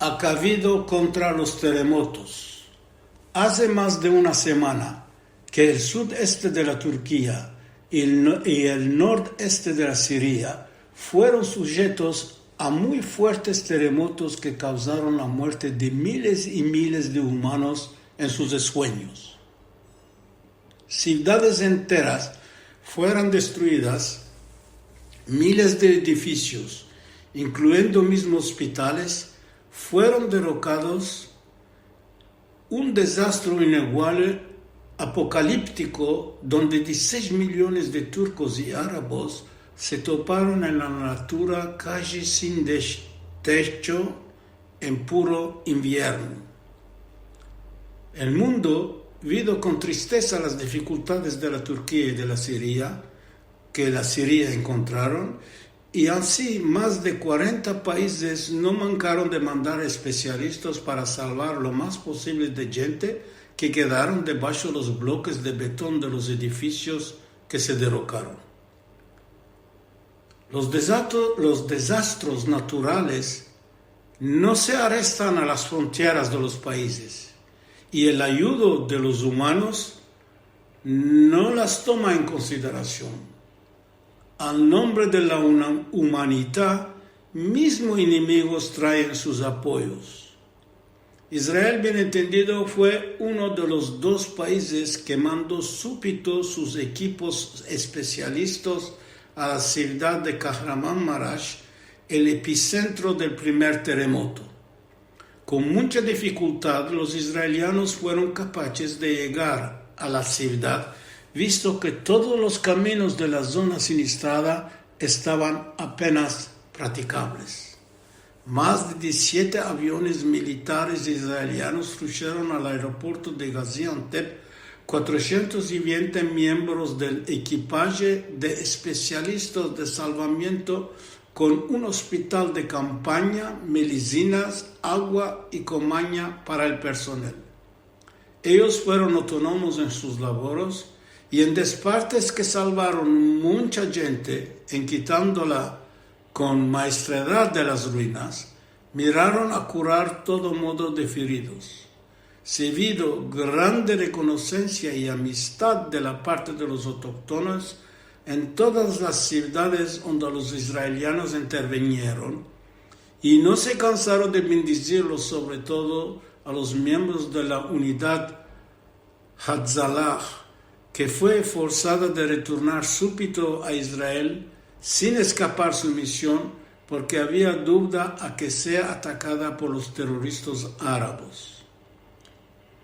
Habido contra los terremotos. Hace más de una semana que el sudeste de la Turquía y el nordeste de la Siria fueron sujetos a muy fuertes terremotos que causaron la muerte de miles y miles de humanos en sus sueños. Ciudades enteras fueron destruidas, miles de edificios, incluyendo mismos hospitales, fueron derrocados. Un desastre inigualable, apocalíptico, donde 16 millones de turcos y árabes se toparon en la natura casi sin techo en puro invierno. El mundo vio con tristeza las dificultades de la Turquía y de la Siria, que la Siria encontraron, y así más de 40 países no mancaron de mandar especialistas para salvar lo más posible de gente que quedaron debajo de los bloques de betón de los edificios que se derrocaron. Los desastres naturales no se arrestan a las fronteras de los países y el ayuda de los humanos no las toma en consideración. Al nombre de la humanidad, mismos enemigos traen sus apoyos. Israel, bien entendido, fue uno de los dos países que mandó súbito sus equipos especialistas a la ciudad de Kahramanmaraş, el epicentro del primer terremoto. Con mucha dificultad, los israelianos fueron capaces de llegar a la ciudad, visto que todos los caminos de la zona siniestrada estaban apenas practicables. Más de 17 aviones militares israelianos rusharon al aeropuerto de Gaziantep 420 miembros del equipaje de especialistas de salvamiento con un hospital de campaña, medicinas, agua y comida para el personal. Ellos fueron autónomos en sus labores y en despartes que salvaron mucha gente, en quitándola con maestría de las ruinas, miraron a curar todo modo de feridos. Se vio grande reconocimiento y amistad de la parte de los autóctonos en todas las ciudades donde los israelianos intervinieron, y no se cansaron de bendecirlos, sobre todo a los miembros de la unidad Hatzalah, que fue forzada de retornar súbito a Israel sin escapar su misión porque había duda a que sea atacada por los terroristas árabes.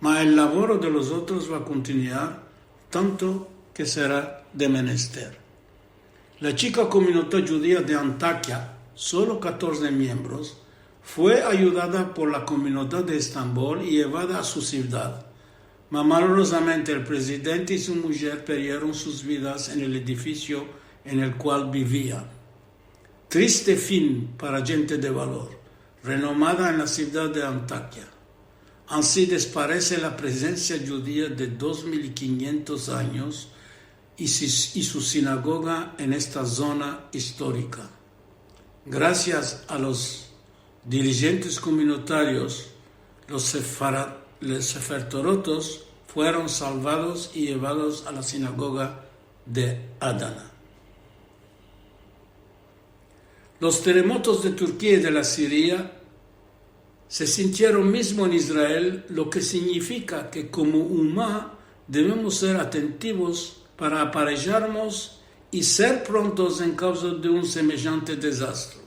Mas el labor de los otros va a continuar, tanto que será de menester. La chica comunidad judía de Antakya, solo 14 miembros, fue ayudada por la comunidad de Estambul y llevada a su ciudad. Malorosamente, el presidente y su mujer perdieron sus vidas en el edificio en el cual vivían. Triste fin para gente de valor, renomada en la ciudad de Antakya. Así desaparece la presencia judía de 2500 años y su sinagoga en esta zona histórica. Gracias a los dirigentes comunitarios, los sefardotes fueron salvados y llevados a la sinagoga de Adana. Los terremotos de Turquía y de la Siria se sintieron mismo en Israel, lo que significa que como humanos debemos ser atentivos para aparejarnos y ser prontos en causa de un semejante desastre.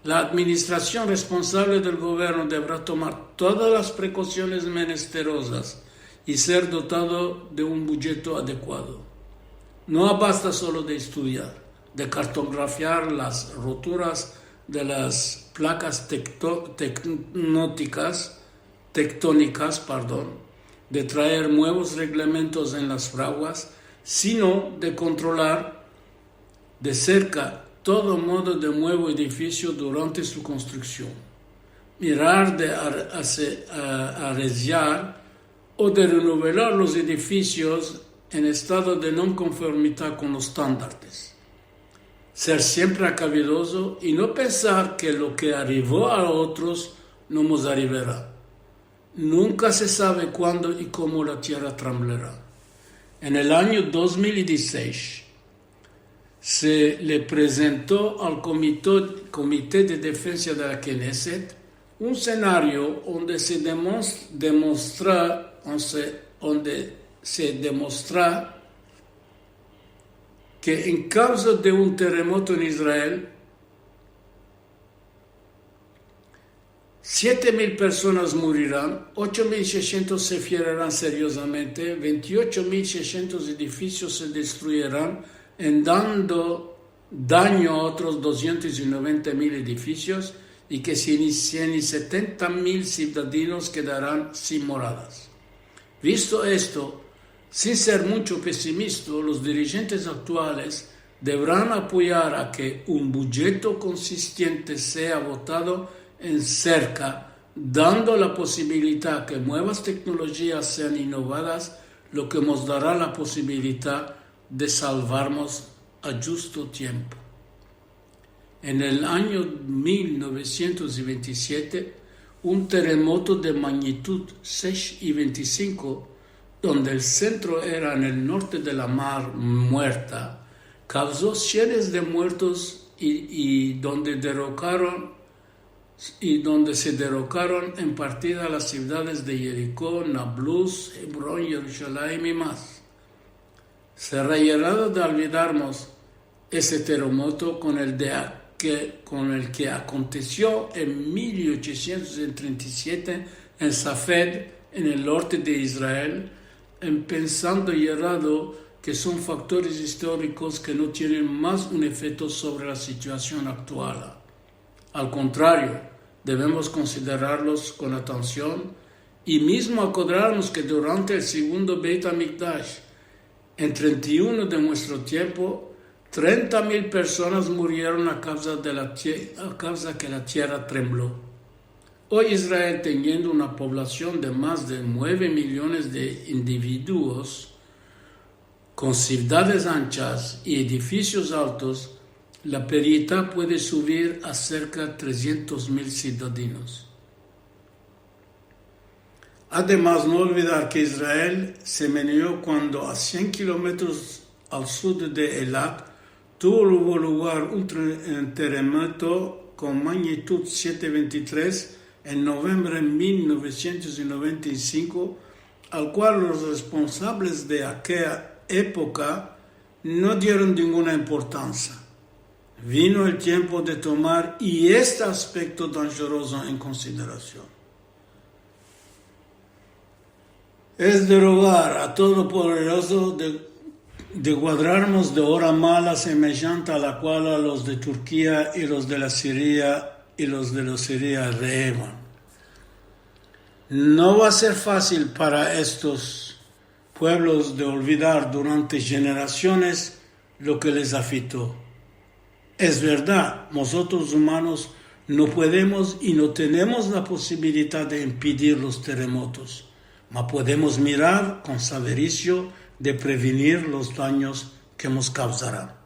La administración responsable del gobierno deberá tomar todas las precauciones menesterosas y ser dotado de un budget adecuado. No basta solo de estudiar, de cartografiar las roturas de las placas tectónicas, de traer nuevos reglamentos en las fraguas, sino de controlar de cerca todo modo de nuevo edificio durante su construcción, mirar de arreciar o de renovar los edificios en estado de no conformidad con los estándares. Ser siempre acavidoso y no pensar que lo que arribó a otros no nos arribará. Nunca se sabe cuándo y cómo la tierra temblará. En el año 2016 se le presentó al Comité de Defensa de la Knesset un escenario donde se demuestra que en causa de un terremoto en Israel, 7.000 personas morirán, 8.600 se ferirán seriosamente, 28.600 edificios se destruirán, dando daño a otros 290.000 edificios y que 170.000 ciudadanos quedarán sin moradas. Visto esto, sin ser mucho pesimista, los dirigentes actuales deberán apoyar a que un budget consistente sea votado en cerca, dando la posibilidad que nuevas tecnologías sean innovadas, lo que nos dará la posibilidad de salvarnos a justo tiempo. En el año 1927, un terremoto de magnitud 6,25, donde el centro era en el norte de la Mar Muerta, causó cientos de muertos y donde se derrocaron en partida las ciudades de Jericó, Nablus, Hebrón, Jerusalén y más. Se rayará de olvidarnos ese terremoto con el que aconteció en 1837 en Safed, en el norte de Israel, pensando y errado que son factores históricos que no tienen más un efecto sobre la situación actual. Al contrario, debemos considerarlos con atención y mismo acordarnos que durante el segundo Beit HaMikdash, en 31 de nuestro tiempo, 30.000 personas murieron a causa que la tierra tembló. Hoy Israel, teniendo una población de más de 9 millones de individuos, con ciudades anchas y edificios altos, la pérdida puede subir a cerca de 300.000 ciudadanos. Además, no olvidar que Israel se meneó cuando a 100 kilómetros al sur de Eilat tuvo lugar un terremoto con magnitud 7,23 en noviembre de 1995, al cual los responsables de aquella época no dieron ninguna importancia. Vino el tiempo de tomar este aspecto dangeroso en consideración. Es de rogar a Todopoderoso de guardarnos de hora mala semejante a la cual a los de Turquía y los de la Siria reheban. No va a ser fácil para estos pueblos de olvidar durante generaciones lo que les afectó. Es verdad, nosotros humanos no podemos y no tenemos la posibilidad de impedir los terremotos, mas podemos mirar con sabiduría de prevenir los daños que nos causarán.